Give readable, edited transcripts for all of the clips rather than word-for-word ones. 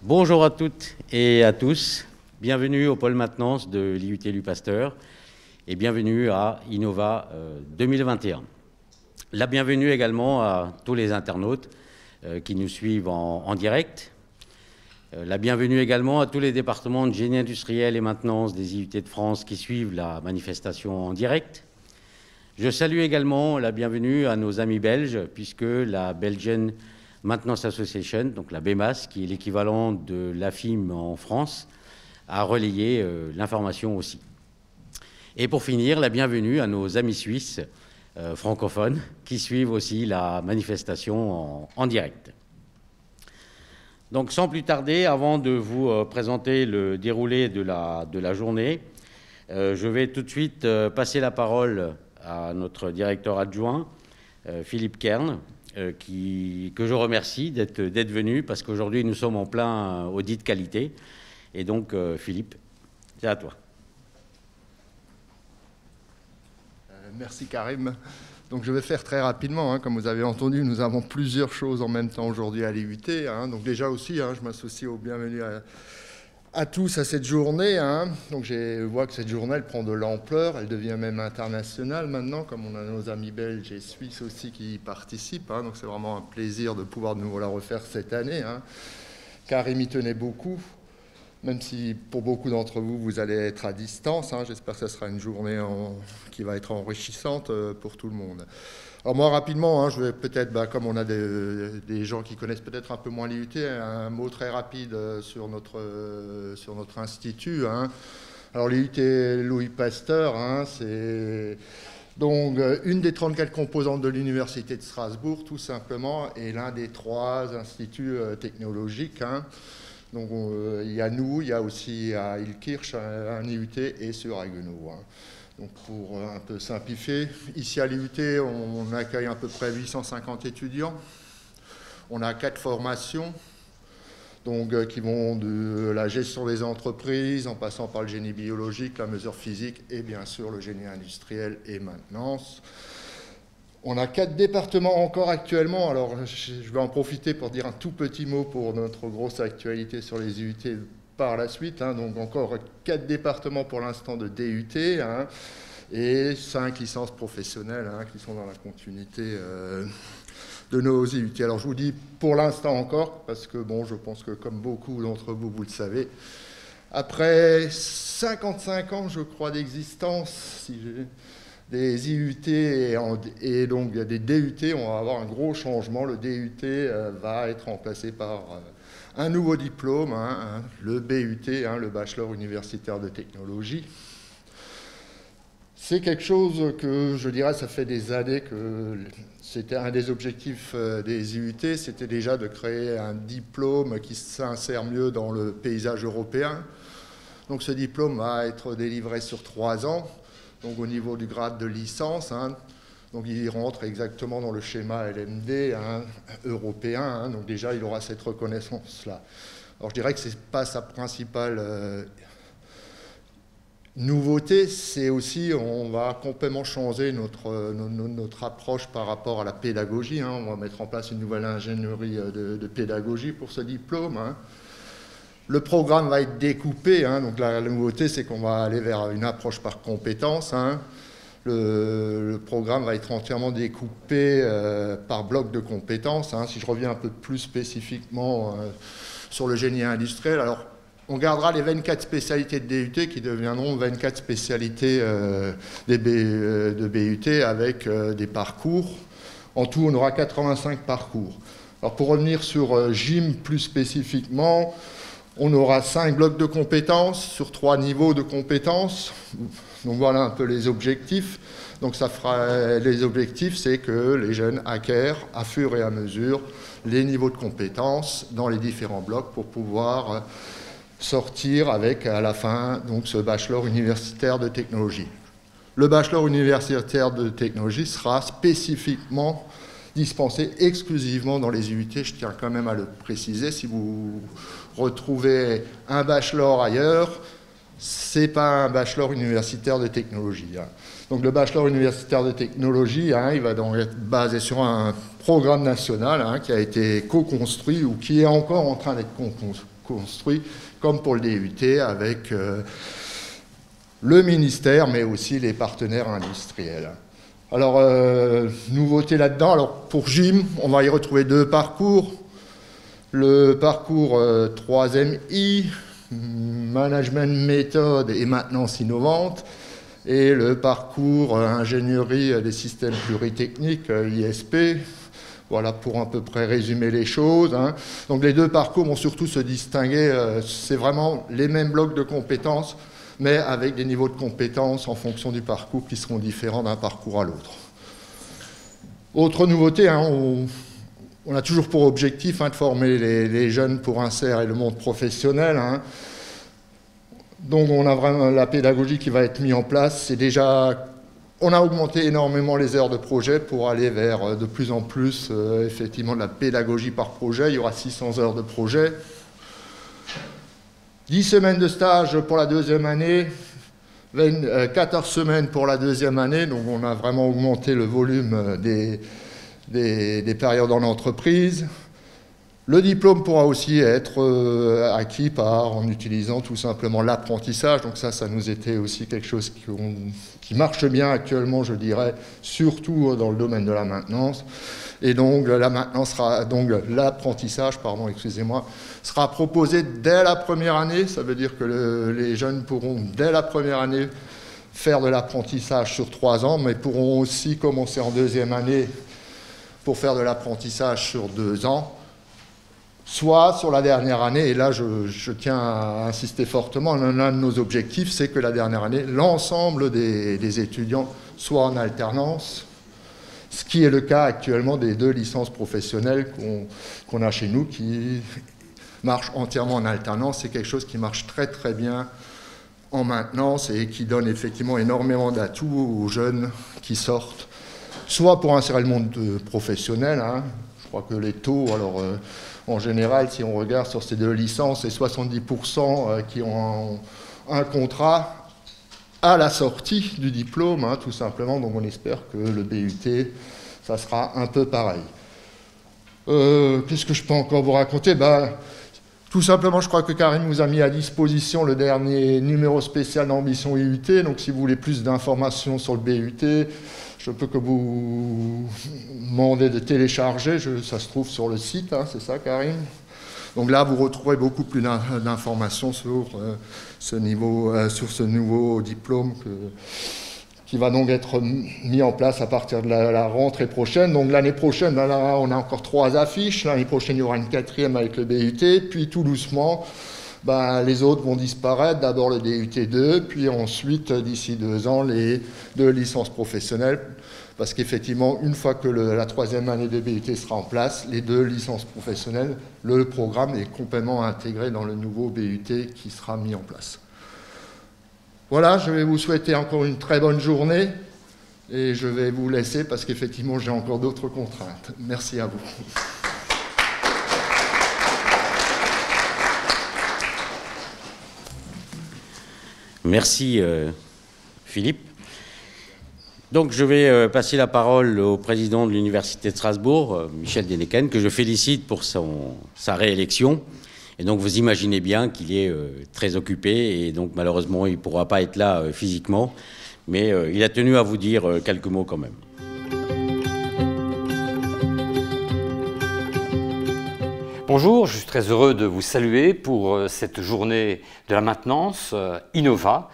Bonjour à toutes et à tous, bienvenue au pôle maintenance de l'IUT Louis Pasteur et bienvenue à Innova 2021. La bienvenue également à tous les internautes qui nous suivent en direct. La bienvenue également à tous les départements de génie industriel et maintenance des IUT de France qui suivent la manifestation en direct. Je salue également la bienvenue à nos amis belges puisque la Belgian Maintenance Association, donc la BMAS, qui est l'équivalent de l'AFIM en France, a relayé l'information aussi. Et pour finir, la bienvenue à nos amis suisses francophones qui suivent aussi la manifestation en direct. Donc sans plus tarder, avant de vous présenter le déroulé de la journée, je vais tout de suite passer la parole à notre directeur adjoint, Philippe Kern, que je remercie d'être venu parce qu'aujourd'hui nous sommes en plein audit qualité. Et donc Philippe, c'est à toi. Merci Karim. Donc je vais faire très rapidement. Comme vous avez entendu, nous avons plusieurs choses en même temps aujourd'hui à l'IUT. Donc déjà aussi, je m'associe aux bienvenus à tous à cette journée. Donc je vois que cette journée, elle prend de l'ampleur, elle devient même internationale maintenant, comme on a nos amis belges et suisses aussi qui y participent. Donc c'est vraiment un plaisir de pouvoir nous la refaire cette année. Karim y tenait beaucoup, même si pour beaucoup d'entre vous, vous allez être à distance. J'espère que ce sera une journée qui va être enrichissante pour tout le monde. Alors moi, rapidement, je vais peut-être, comme on a des gens qui connaissent peut-être un peu moins l'IUT, un mot très rapide sur notre institut. Alors l'IUT Louis Pasteur, c'est donc une des 34 composantes de l'Université de Strasbourg, tout simplement, et l'un des 3 instituts technologiques. Donc il y a nous, il y a aussi à Illkirch un IUT et sur Haguenau. Donc pour un peu simplifier, ici à l'IUT, on accueille à peu près 850 étudiants. On a 4 formations donc, qui vont de la gestion des entreprises, en passant par le génie biologique, la mesure physique et bien sûr le génie industriel et maintenance. On a 4 départements encore actuellement. Alors je vais en profiter pour dire un tout petit mot pour notre grosse actualité sur les IUT par la suite. Donc encore 4 départements pour l'instant de DUT et 5 licences professionnelles qui sont dans la continuité de nos IUT. Alors je vous dis pour l'instant encore, parce que je pense que comme beaucoup d'entre vous, vous le savez, après 55 ans, je crois, d'existence, des IUT et donc des DUT, on va avoir un gros changement. Le DUT va être remplacé par un nouveau diplôme, le BUT, le Bachelor universitaire de technologie. C'est quelque chose que, je dirais, ça fait des années que c'était un des objectifs des IUT, c'était déjà de créer un diplôme qui s'insère mieux dans le paysage européen. Donc ce diplôme va être délivré sur 3 ans, donc au niveau du grade de licence. Donc il rentre exactement dans le schéma LMD européen, donc déjà il aura cette reconnaissance-là. Alors je dirais que ce n'est pas sa principale nouveauté, c'est aussi on va complètement changer notre approche par rapport à la pédagogie. On va mettre en place une nouvelle ingénierie de pédagogie pour ce diplôme. Le programme va être découpé, donc la nouveauté c'est qu'on va aller vers une approche par compétences. Le programme va être entièrement découpé par bloc de compétences. Si je reviens un peu plus spécifiquement sur le génie industriel, alors on gardera les 24 spécialités de DUT qui deviendront 24 spécialités de BUT avec des parcours. En tout, on aura 85 parcours. Alors pour revenir sur GYM plus spécifiquement, on aura 5 blocs de compétences sur 3 niveaux de compétences. Donc voilà un peu les objectifs. Donc les objectifs, c'est que les jeunes acquièrent à fur et à mesure les niveaux de compétences dans les différents blocs pour pouvoir sortir avec à la fin donc ce bachelor universitaire de technologie. Le bachelor universitaire de technologie sera spécifiquement dispensé exclusivement dans les IUT, je tiens quand même à le préciser. Si vous retrouvez un bachelor ailleurs, ce n'est pas un bachelor universitaire de technologie. Donc le bachelor universitaire de technologie, il va donc être basé sur un programme national qui a été co-construit ou qui est encore en train d'être construit, comme pour le DUT, avec le ministère, mais aussi les partenaires industriels. Alors, nouveauté là-dedans, alors pour GYM, on va y retrouver 2 parcours. Le parcours 3e I, Management Méthode et Maintenance Innovante, et le parcours Ingénierie des systèmes pluritechniques, ISP. Voilà pour à peu près résumer les choses. Hein. Donc les 2 parcours vont surtout se distinguer, c'est vraiment les mêmes blocs de compétences, mais avec des niveaux de compétences en fonction du parcours qui seront différents d'un parcours à l'autre. Autre nouveauté, hein, on a toujours pour objectif de former les jeunes pour insérer et le monde professionnel. Hein. Donc on a vraiment la pédagogie qui va être mise en place. C'est déjà, on a augmenté énormément les heures de projet pour aller vers de plus en plus effectivement de la pédagogie par projet. Il y aura 600 heures de projet. 10 semaines de stage pour la 2e année, 14 semaines pour la 2e année. Donc on a vraiment augmenté le volume des périodes en entreprise. Le diplôme pourra aussi être acquis en utilisant tout simplement l'apprentissage. Donc ça nous était aussi quelque chose qui marche bien actuellement, je dirais, surtout dans le domaine de la maintenance. Et donc l'apprentissage, sera proposé dès la première année. Ça veut dire que les jeunes pourront dès la première année faire de l'apprentissage sur 3 ans, mais pourront aussi commencer en 2e année pour faire de l'apprentissage sur 2 ans. Soit sur la dernière année, et là je tiens à insister fortement, l'un de nos objectifs, c'est que la dernière année, l'ensemble des étudiants soient en alternance, ce qui est le cas actuellement des 2 licences professionnelles qu'on a chez nous, qui marchent entièrement en alternance. C'est quelque chose qui marche très très bien en maintenance et qui donne effectivement énormément d'atouts aux jeunes qui sortent, soit pour insérer le monde professionnel, hein. Je crois que les taux, alors en général, si on regarde sur ces 2 licences, c'est 70% qui ont un contrat à la sortie du diplôme, hein, tout simplement. Donc on espère que le BUT, ça sera un peu pareil. Qu'est-ce que je peux encore vous raconter? Tout simplement, je crois que Karim vous a mis à disposition le dernier numéro spécial d'Ambition IUT. Donc si vous voulez plus d'informations sur le BUT, je peux que vous demander de télécharger, ça se trouve sur le site, hein, c'est ça Karim? Donc là, vous retrouverez beaucoup plus d'informations sur ce nouveau diplôme qui va donc être mis en place à partir de la rentrée prochaine. Donc l'année prochaine, là, on a encore 3 affiches. L'année prochaine, il y aura une 4e avec le BUT, puis tout doucement, les autres vont disparaître, d'abord le DUT 2, puis ensuite, d'ici 2 ans, les 2 licences professionnelles, parce qu'effectivement, une fois que la 3e année de BUT sera en place, les 2 licences professionnelles, le programme est complètement intégré dans le nouveau BUT qui sera mis en place. Voilà, je vais vous souhaiter encore une très bonne journée, et je vais vous laisser parce qu'effectivement, j'ai encore d'autres contraintes. Merci à vous. Merci Philippe. Donc je vais passer la parole au président de l'Université de Strasbourg, Michel Denneken, que je félicite pour sa réélection. Et donc vous imaginez bien qu'il est très occupé et donc malheureusement il ne pourra pas être là physiquement. Mais il a tenu à vous dire quelques mots quand même. Bonjour, je suis très heureux de vous saluer pour cette journée de la maintenance Innova.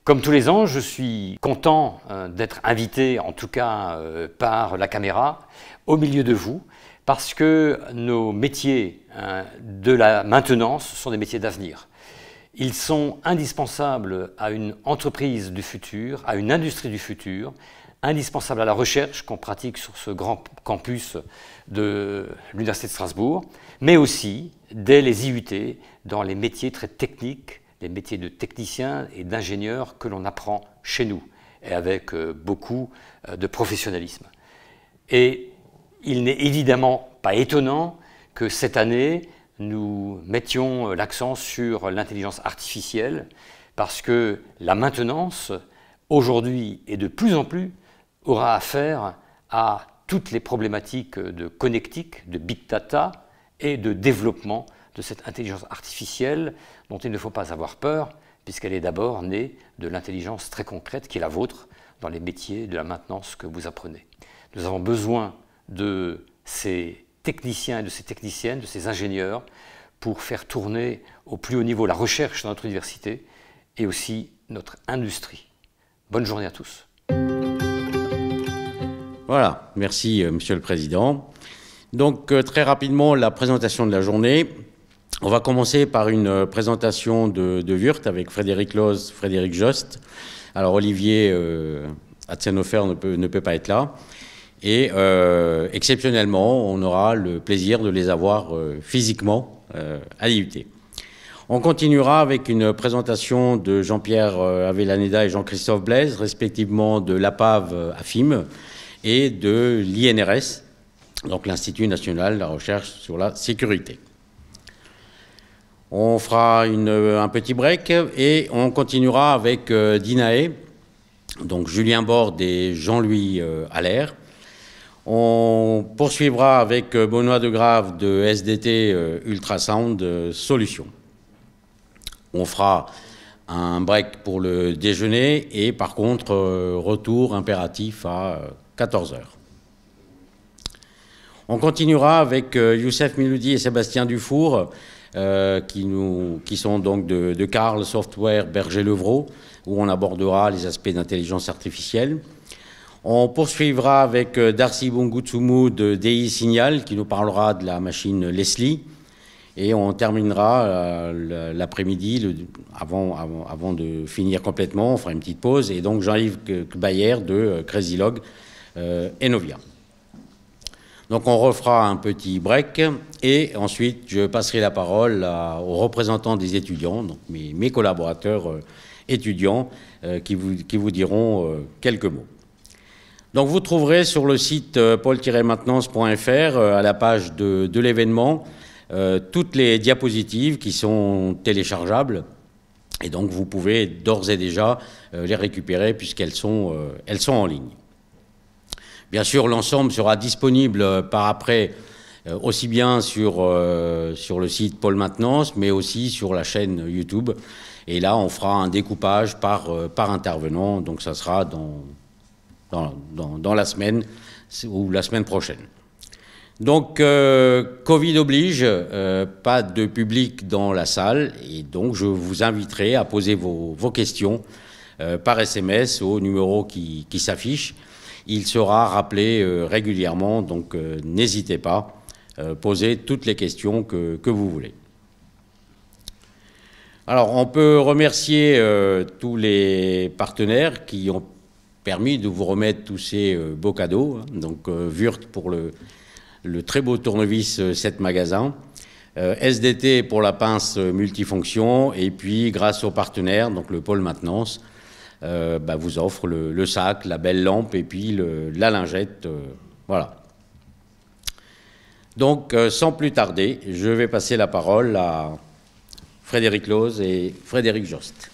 Comme tous les ans, je suis content d'être invité, en tout cas par la caméra, au milieu de vous, parce que nos métiers de la maintenance sont des métiers d'avenir. Ils sont indispensables à une entreprise du futur, à une industrie du futur, indispensables à la recherche qu'on pratique sur ce grand campus de l'Université de Strasbourg, mais aussi dès les IUT, dans les métiers très techniques, les métiers de techniciens et d'ingénieurs que l'on apprend chez nous, et avec beaucoup de professionnalisme. Et il n'est évidemment pas étonnant que cette année, nous mettions l'accent sur l'intelligence artificielle, parce que la maintenance, aujourd'hui et de plus en plus, aura affaire à toutes les problématiques de connectique, de big data et de développement de cette intelligence artificielle dont il ne faut pas avoir peur, puisqu'elle est d'abord née de l'intelligence très concrète qui est la vôtre dans les métiers de la maintenance que vous apprenez. Nous avons besoin de ces techniciens et de ces techniciennes, de ces ingénieurs, pour faire tourner au plus haut niveau la recherche dans notre université et aussi notre industrie. Bonne journée à tous. Voilà, merci Monsieur le Président. Donc très rapidement, la présentation de la journée. On va commencer par une présentation de Würth avec Frédéric Loz, Frédéric Jost. Alors Olivier Atzenhofer ne peut pas être là. Et exceptionnellement, on aura le plaisir de les avoir physiquement à l'IUT. On continuera avec une présentation de Jean-Pierre Avellaneda et Jean-Christophe Blaise, respectivement de l'APAV AFIM et de l'INRS, donc l'Institut national de la recherche sur la sécurité. On fera un petit break et on continuera avec Dinae, donc Julien Borde et Jean-Louis Allaire. On poursuivra avec Benoît Degrave de SDT Ultrasound Solutions. On fera un break pour le déjeuner et par contre, retour impératif à 14h. On continuera avec Youssef Miloudi et Sébastien Dufour, qui sont donc de Carl Software Berger-Levrault, où on abordera les aspects d'intelligence artificielle. On poursuivra avec Darcy Bongutsumu de DI Signal, qui nous parlera de la machine Leslie. Et on terminera l'après-midi, avant de finir complètement, on fera une petite pause. Et donc Jean-Yves Bayer de Crazylog Enovia. Donc on refera un petit break et ensuite je passerai la parole aux représentants des étudiants, donc mes collaborateurs étudiants, qui vous diront quelques mots. Donc vous trouverez sur le site pôle-maintenance.fr, à la page de l'événement, toutes les diapositives qui sont téléchargeables. Et donc vous pouvez d'ores et déjà les récupérer puisqu'elles sont en ligne. Bien sûr, l'ensemble sera disponible par après, aussi bien sur le site Pôle Maintenance, mais aussi sur la chaîne YouTube. Et là, on fera un découpage par intervenant, donc ça sera dans la semaine ou la semaine prochaine. Donc, Covid oblige, pas de public dans la salle, et donc je vous inviterai à poser vos questions par SMS au numéro qui s'affiche. Il sera rappelé régulièrement, donc n'hésitez pas, posez toutes les questions que vous voulez. Alors, on peut remercier tous les partenaires qui ont permis de vous remettre tous ces beaux cadeaux. Donc, Würth pour le très beau tournevis 7 magasins, SDT pour la pince multifonction, et puis grâce aux partenaires, donc le pôle maintenance, vous offre le sac, la belle lampe et puis la lingette. Voilà. Donc, sans plus tarder, je vais passer la parole à Frédéric Loz et Frédéric Jost.